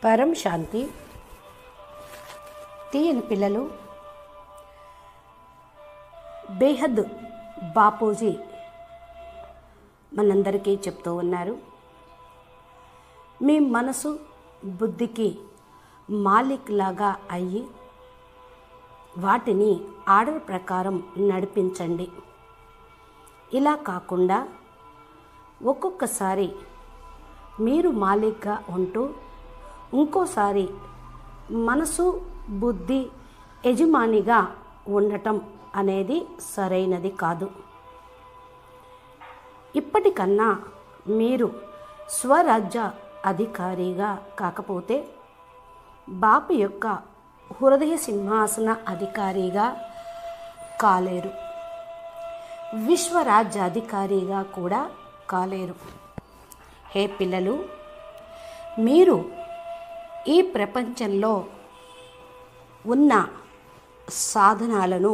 పరం శాంతి. తీయని పిల్లలు, బేహద్ బాపూజీ మనందరికీ చెప్తూ ఉన్నారు, మీ మనసు బుద్ధికి మాలిక్ లాగా అయ్యి వాటిని ఆర్డర్ ప్రకారం నడిపించండి. ఇలా కాకుండా ఒక్కొక్కసారి మీరు మాలిక్గా ఉంటూ ఇంకోసారి మనసు బుద్ధి యజమానిగా ఉండటం అనేది సరైనది కాదు. ఇప్పటికన్నా మీరు స్వరాజ్య అధికారిగా కాకపోతే బాపు యొక్క హృదయ సింహాసన అధికారిగా కాలేరు, విశ్వరాజ్యాధికారిగా కూడా కాలేరు. హే పిల్లలు, మీరు ఈ ప్రపంచంలో ఉన్న సాధనాలను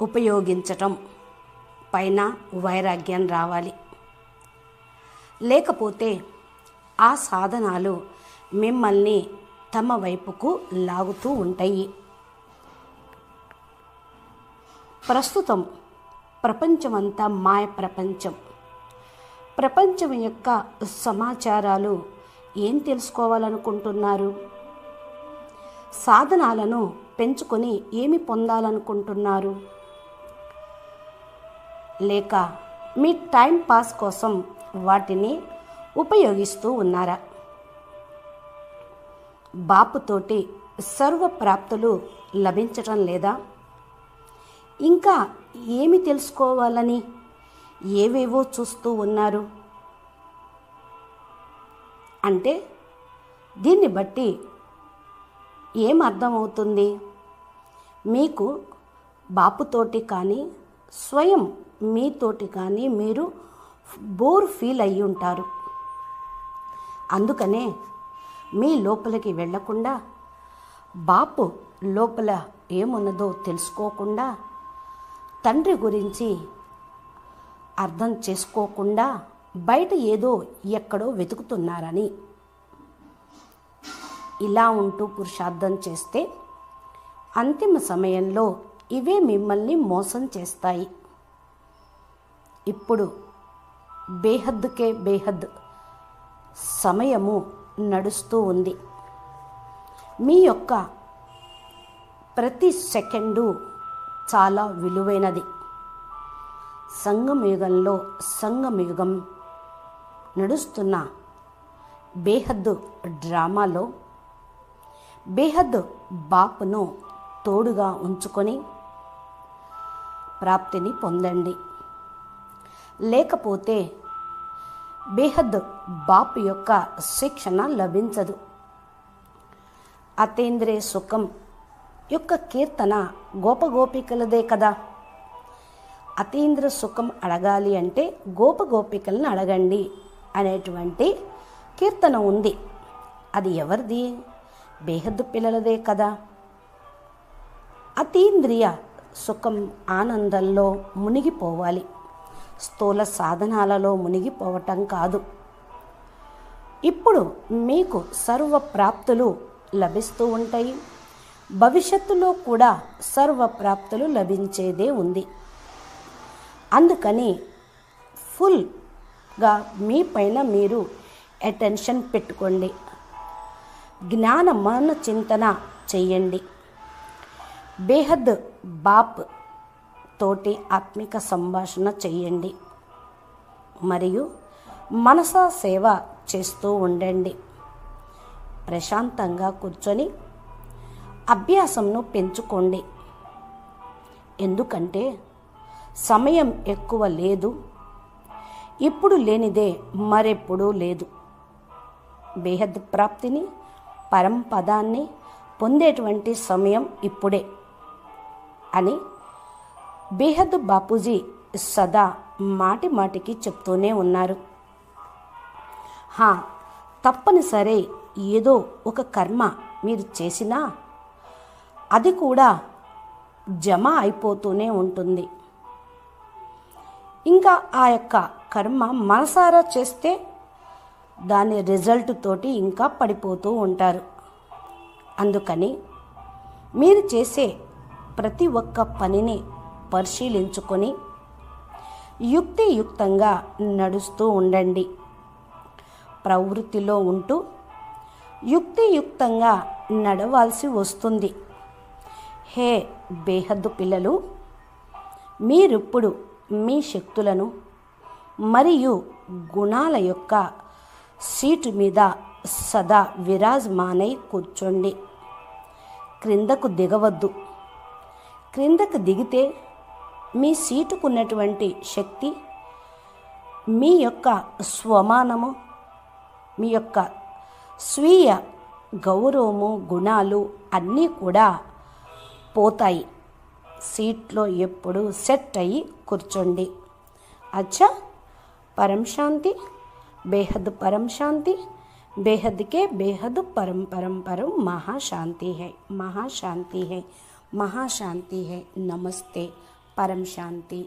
ఉపయోగించటం పైన వైరాగ్యం రావాలి. లేకపోతే ఆ సాధనాలు మిమ్మల్ని తమ వైపుకు లాగుతూ ఉంటాయి. ప్రస్తుతం ప్రపంచమంతా మాయ ప్రపంచం. ప్రపంచం యొక్క సమాచారాలు ఏం తెలుసుకోవాలనుకుంటున్నారు? సాధనాలను పెంచుకొని ఏమి పొందాలనుకుంటున్నారు? లేక మీ టైం పాస్ కోసం వాటిని ఉపయోగిస్తూ ఉన్నారా? బాపుతోటి సర్వ ప్రాప్తులు లభించటం లేదా? ఇంకా ఏమి తెలుసుకోవాలని ఏవేవో చూస్తూ ఉన్నారు? అంటే దీన్ని బట్టి ఏం అర్థమవుతుంది? మీకు బాపుతోటి కానీ స్వయం మీతోటి కానీ మీరు బోర్ ఫీల్ అయ్యి ఉంటారు. అందుకనే మీ లోపలికి వెళ్ళకుండా, బాపు లోపల ఏమున్నదో తెలుసుకోకుండా, తండ్రి గురించి అర్థం చేసుకోకుండా బయట ఏదో ఎక్కడో వెతుకుతున్నారని ఇలా ఉంటూ పురుషార్థం చేస్తే అంతిమ సమయంలో ఇవే మిమ్మల్ని మోసం చేస్తాయి. ఇప్పుడు బేహద్దుకే బేహద్ సమయము నడుస్తూ ఉంది. మీ యొక్క ప్రతి సెకండు చాలా విలువైనది. సంగమయుగంలో సంగమయుగం నడుస్తున్న బేహద్ డ్రామాలో బేహద్ బాపును తోడుగా ఉంచుకొని ప్రాప్తిని పొందండి. లేకపోతే బేహద్ బాపు యొక్క శిక్షణ లభించదు. అతీంద్రియ సుఖం యొక్క కీర్తన గోపగోపికలదే కదా. అతీంద్రియ సుఖం అడగాలి అంటే గోపగోపికలను అడగండి అనేటువంటి కీర్తన ఉంది. అది ఎవరిది? బేహద్దు పిల్లలదే కదా. అతీంద్రియ సుఖం ఆనందంలో మునిగిపోవాలి, స్థూల సాధనాలలో మునిగిపోవటం కాదు. ఇప్పుడు మీకు సర్వ ప్రాప్తులు లభిస్తూ ఉంటాయి. భవిష్యత్తులో కూడా సర్వ ప్రాప్తులు లభించేదే ఉంది. అందుకని ఫుల్గా మీ పైన మీరు అటెన్షన్ పెట్టుకోండి. జ్ఞాన మన చింతన చెయ్యండి. బేహద్ బాప్ తోటి ఆత్మిక సంభాషణ చెయ్యండి. మరియు మనసా సేవ చేస్తూ ఉండండి. ప్రశాంతంగా కూర్చొని అభ్యాసంను పెంచుకోండి. ఎందుకంటే సమయం ఎక్కువ లేదు. ఇప్పుడు లేనిదే మరెప్పుడూ లేదు. బేహద్ ప్రాప్తిని, పరంపదాన్ని పొందేటువంటి సమయం ఇప్పుడే అని బేహద్ బాపూజీ సదా మాటి మాటికి చెప్తూనే ఉన్నారు. తప్పనిసరి ఏదో ఒక కర్మ మీరు చేసినా అది కూడా జమ అయిపోతూనే ఉంటుంది. ఇంకా ఆ యొక్క కర్మ మనసారా చేస్తే దాని రిజల్ట్ తోటి ఇంకా పడిపోతూ ఉంటారు. అందుకని మీరు చేసే ప్రతి ఒక్క పనిని పరిశీలించుకొని యుక్తియుక్తంగా నడుస్తూ ఉండండి. ప్రవృత్తిలో ఉంటూ యుక్తియుక్తంగా నడవాల్సి వస్తుంది. హే బేహద్దు పిల్లలు, మీరిప్పుడు మీ శక్తులను మరియు గుణాల యొక్క సీటు మీద సదా విరాజమానై కూర్చోండి. క్రిందకు దిగవద్దు. క్రిందకు దిగితే మీ సీటుకున్నటువంటి శక్తి, మీ యొక్క స్వమానము, మీ యొక్క స్వీయ గౌరవము, గుణాలు అన్నీ కూడా పోతాయి. సీట్లో ఎప్పుడు సెట్ అయ్యి కూర్చోండి. అచ్చా, परम शांति, बेहद परम शांति, बेहद के बेहद परम परम परम महाशांति है, महाशांति है, महाशांति है। नमस्ते, परम शांति।